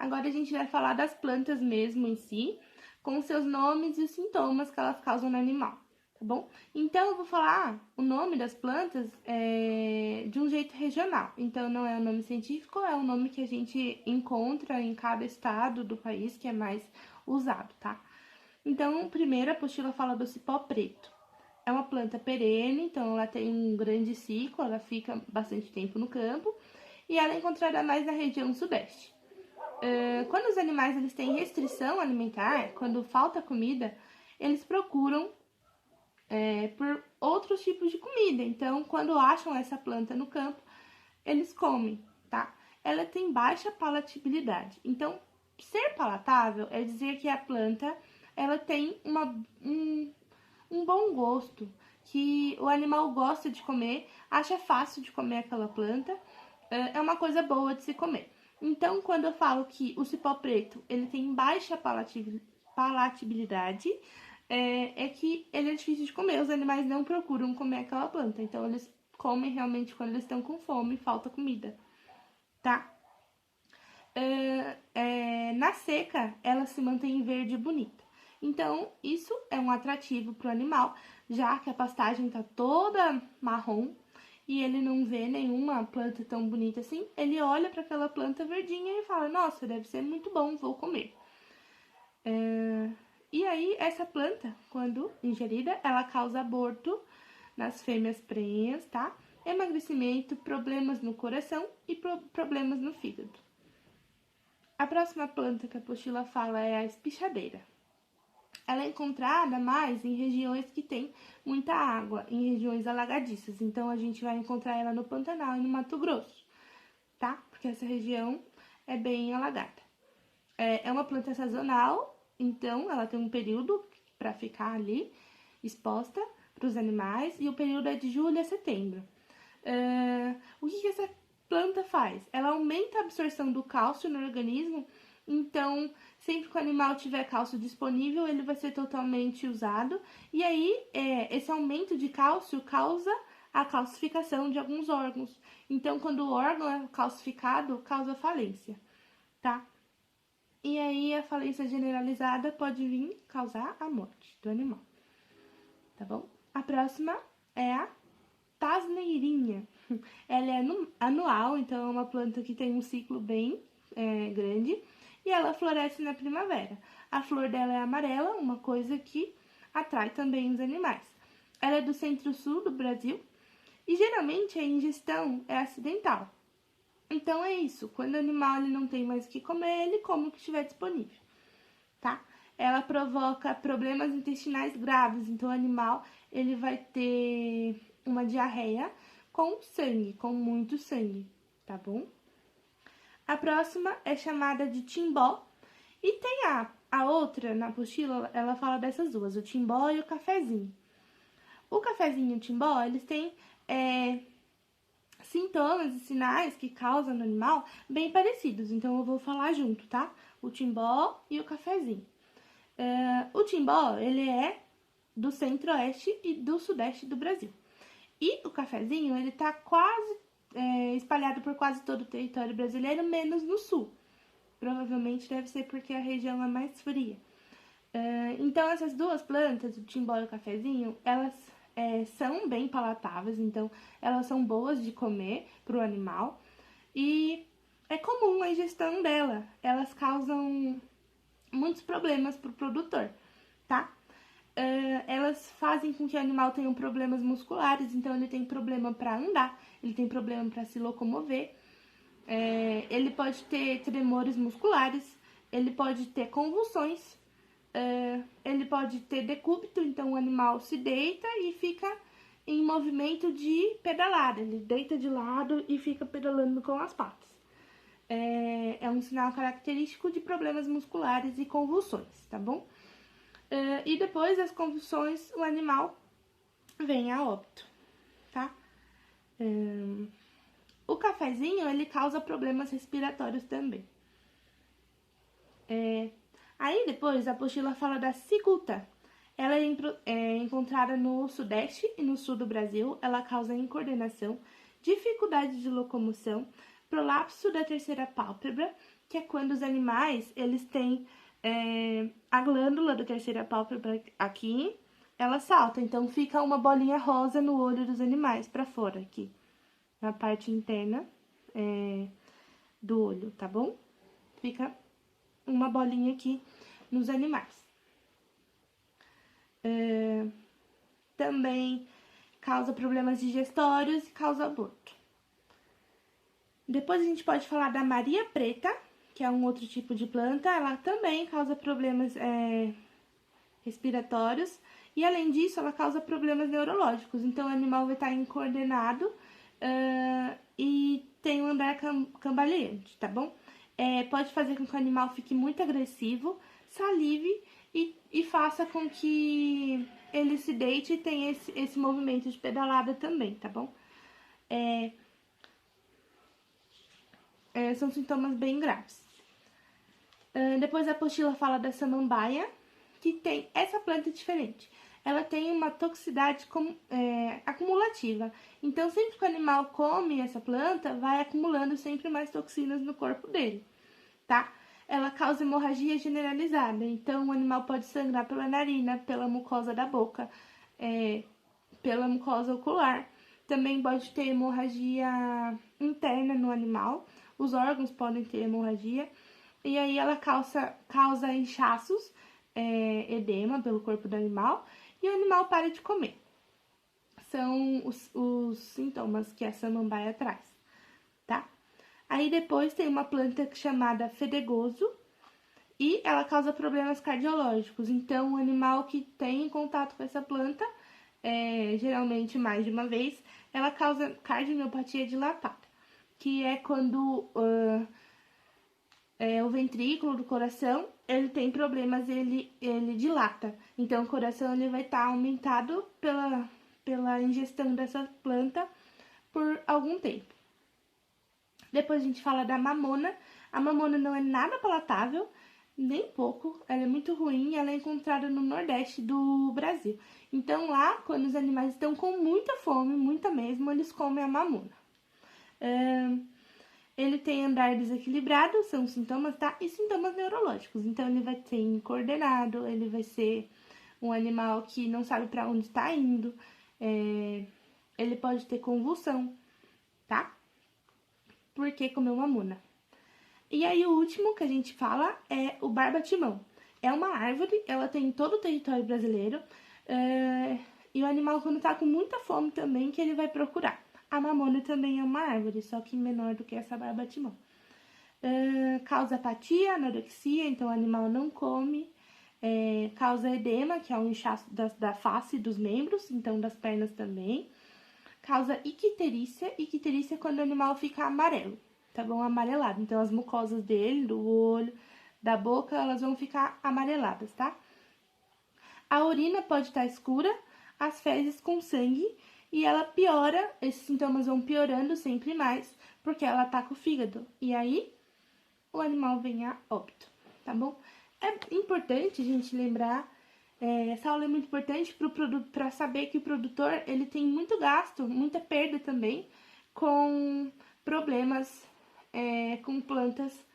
Agora a gente vai falar das plantas mesmo em si, com seus nomes e os sintomas que elas causam no animal, tá bom? Então, eu vou falar o nome das plantas de um jeito regional. Então, não é o nome científico, é o nome que a gente encontra em cada estado do país que é mais usado, tá? Então, primeiro, a apostila fala do cipó preto. É uma planta perene, então ela tem um grande ciclo, ela fica bastante tempo no campo e ela é encontrada mais na região sudeste. Quando os animais eles têm restrição alimentar, quando falta comida, eles procuram por outros tipos de comida. Então, quando acham essa planta no campo, eles comem, tá? Ela tem baixa palatabilidade. Então, ser palatável é dizer que a planta ela tem um bom gosto, que o animal gosta de comer, acha fácil de comer aquela planta, é uma coisa boa de se comer. Então, quando eu falo que o cipó preto ele tem baixa palatabilidade, é que ele é difícil de comer. Os animais não procuram comer aquela planta, então eles comem realmente quando eles estão com fome e falta comida, tá? Na seca, ela se mantém verde e bonita. Então, isso é um atrativo para o animal, já que a pastagem está toda marrom e ele não vê nenhuma planta tão bonita assim, ele olha para aquela planta verdinha e fala: nossa, deve ser muito bom, vou comer. E aí, essa planta, quando ingerida, ela causa aborto nas fêmeas prenhas, tá? Emagrecimento, problemas no coração e problemas no fígado. A próxima planta que a apostila fala é a espichadeira. Ela é encontrada mais em regiões que tem muita água, em regiões alagadiças. Então, a gente vai encontrar ela no Pantanal e no Mato Grosso, tá? Porque essa região é bem alagada. É uma planta sazonal, então ela tem um período para ficar ali exposta para os animais e o período é de julho a setembro. O que essa planta faz? Ela aumenta a absorção do cálcio no organismo, então sempre que o animal tiver cálcio disponível, ele vai ser totalmente usado. E aí, esse aumento de cálcio causa a calcificação de alguns órgãos. Então, quando o órgão é calcificado, causa falência, tá? E aí, a falência generalizada pode vir causar a morte do animal, tá bom? A próxima é a tasneirinha. Ela é anual, então é uma planta que tem um ciclo bem grande e ela floresce na primavera. A flor dela é amarela, uma coisa que atrai também os animais. Ela é do centro-sul do Brasil e geralmente a ingestão é acidental. Então é isso, quando o animal ele não tem mais o que comer, ele come o que estiver disponível, tá? Ela provoca problemas intestinais graves, então o animal ele vai ter uma diarreia com sangue, com muito sangue, tá bom? A próxima é chamada de timbó e tem a outra na apostila, ela fala dessas duas, o timbó e o cafezinho. O cafezinho e o timbó, eles têm sintomas e sinais que causam no animal bem parecidos, então eu vou falar junto, tá? O timbó e o cafezinho. O timbó, ele é do centro-oeste e do sudeste do Brasil. E o cafezinho, ele tá quase espalhado por quase todo o território brasileiro, menos no sul. Provavelmente deve ser porque a região é mais fria. Então, essas duas plantas, o timbó e o cafezinho, elas são bem palatáveis, então elas são boas de comer para o animal. E é comum a ingestão dela, elas causam muitos problemas para o produtor, tá? Elas fazem com que o animal tenha problemas musculares, então ele tem problema para andar, ele tem problema para se locomover, ele pode ter tremores musculares, ele pode ter convulsões, ele pode ter decúbito, então o animal se deita e fica em movimento de pedalada, ele deita de lado e fica pedalando com as patas. É um sinal característico de problemas musculares e convulsões, tá bom? E depois das convulsões, o animal vem a óbito, tá? O cafezinho, ele causa problemas respiratórios também. Aí depois, a apostila fala da cicuta. Ela é encontrada no sudeste e no sul do Brasil. Ela causa incoordenação, dificuldade de locomoção, prolapso da terceira pálpebra que é quando os animais, eles têm a glândula da terceira pálpebra aqui, ela salta, então fica uma bolinha rosa no olho dos animais pra fora aqui, na parte interna do olho, tá bom? Fica uma bolinha aqui nos animais. Também causa problemas digestórios e causa aborto. Depois a gente pode falar da Maria Preta, que é um outro tipo de planta. Ela também causa problemas respiratórios e, além disso, ela causa problemas neurológicos. Então, o animal vai estar incoordenado e tem um andar cambaleante, tá bom? Pode fazer com que o animal fique muito agressivo, salive e faça com que ele se deite e tenha esse movimento de pedalada também, tá bom? São sintomas bem graves. Depois a apostila fala da samambaia, que tem essa planta diferente. Ela tem uma toxicidade acumulativa. Então, sempre que o animal come essa planta, vai acumulando sempre mais toxinas no corpo dele, tá? Ela causa hemorragia generalizada. Então, o animal pode sangrar pela narina, pela mucosa da boca, pela mucosa ocular. Também pode ter hemorragia interna no animal. Os órgãos podem ter hemorragia. E aí ela causa inchaços, edema pelo corpo do animal, e o animal para de comer. São os sintomas que a samambaia traz, tá? Aí depois tem uma planta chamada fedegoso, e ela causa problemas cardiológicos. Então, o animal que tem contato com essa planta, geralmente mais de uma vez, ela causa cardiomiopatia dilatada, que é quando o ventrículo do coração, ele tem problemas, ele dilata. Então, o coração ele vai estar aumentado pela ingestão dessa planta por algum tempo. Depois a gente fala da mamona. A mamona não é nada palatável, nem pouco. Ela é muito ruim, ela é encontrada no Nordeste do Brasil. Então, lá, quando os animais estão com muita fome, muita mesmo, eles comem a mamona. Ele tem andar desequilibrado, são sintomas, tá? E sintomas neurológicos. Então, ele vai ser incoordenado, ele vai ser um animal que não sabe para onde está indo. Ele pode ter convulsão, tá? Porque comeu mamona. E aí, o último que a gente fala é o barbatimão. É uma árvore, ela tem em todo o território brasileiro. E o animal, quando tá com muita fome também, que ele vai procurar. A mamona também é uma árvore, só que menor do que essa barbatimão. Causa apatia, anorexia, então o animal não come. Causa edema, que é um inchaço da face dos membros, então das pernas também. Causa icterícia. Icterícia é quando o animal fica amarelo, tá bom? Amarelado. Então, as mucosas dele, do olho, da boca, elas vão ficar amareladas, tá? A urina pode estar escura, as fezes com sangue, e ela piora, esses sintomas vão piorando sempre mais, porque ela ataca o fígado. E aí, o animal vem a óbito, tá bom? É importante a gente lembrar, essa aula é muito importante para saber que o produtor, ele tem muito gasto, muita perda também, com problemas com plantas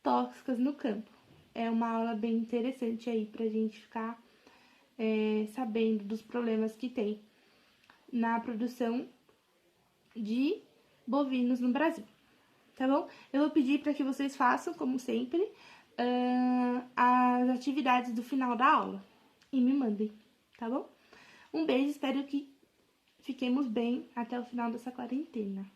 tóxicas no campo. É uma aula bem interessante aí pra gente ficar sabendo dos problemas que tem na produção de bovinos no Brasil, tá bom? Eu vou pedir para que vocês façam, como sempre, as atividades do final da aula e me mandem, tá bom? Um beijo, espero que fiquemos bem até o final dessa quarentena.